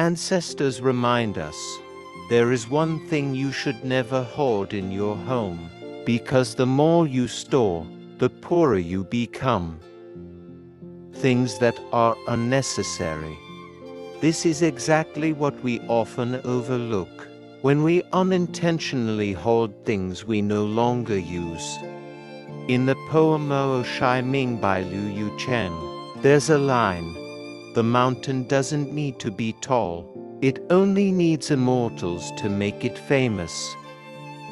Ancestors remind us, there is one thing you should never hoard in your home, because the more you store, the poorer you become. Things that are unnecessary. This is exactly what we often overlook when we unintentionally hoard things we no longer use. In the poem Mo Shai Ming by Liu Yucheng, there's a line, "The mountain doesn't need to be tall, it only needs immortals to make it famous.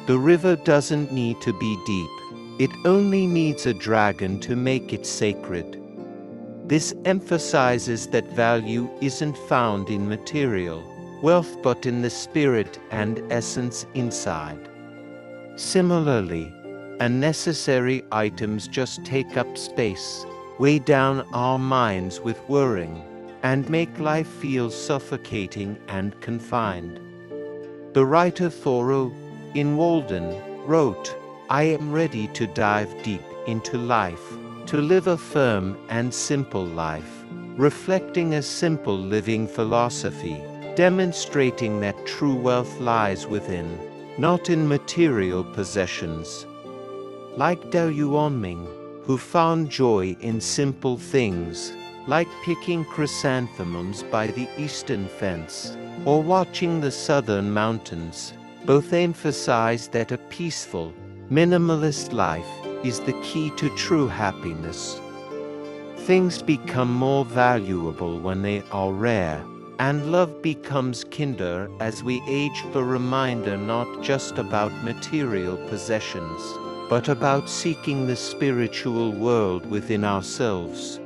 The river doesn't need to be deep, it only needs a dragon to make it sacred." This emphasizes that value isn't found in material wealth but in the spirit and essence inside. Similarly, unnecessary items just take up space, weigh down our minds with worrying, and make life feel suffocating and confined. The writer Thoreau, in Walden, wrote, "I am ready to dive deep into life, to live a firm and simple life," reflecting a simple living philosophy, demonstrating that true wealth lies within, not in material possessions. Like Dao Yuanming, who found joy in simple things, like picking chrysanthemums by the eastern fence, or watching the southern mountains, both emphasize that a peaceful, minimalist life is the key to true happiness. Things become more valuable when they are rare, and love becomes kinder as we age. A reminder not just about material possessions, but about seeking the spiritual world within ourselves.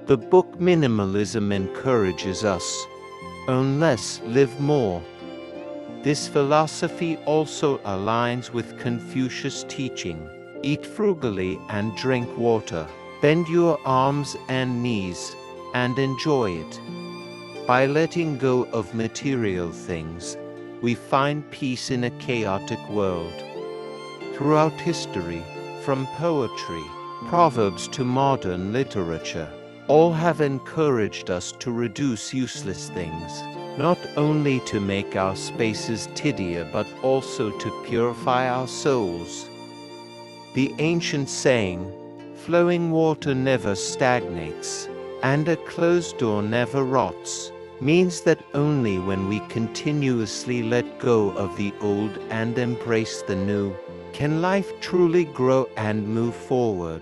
The book Minimalism encourages us, own less, live more. This philosophy also aligns with Confucius' teaching, eat frugally and drink water, bend your arms and knees, and enjoy it. By letting go of material things, we find peace in a chaotic world. Throughout history, from poetry, proverbs to modern literature, all have encouraged us to reduce useless things, not only to make our spaces tidier but also to purify our souls. The ancient saying, "Flowing water never stagnates, and a closed door never rots," means that only when we continuously let go of the old and embrace the new, can life truly grow and move forward.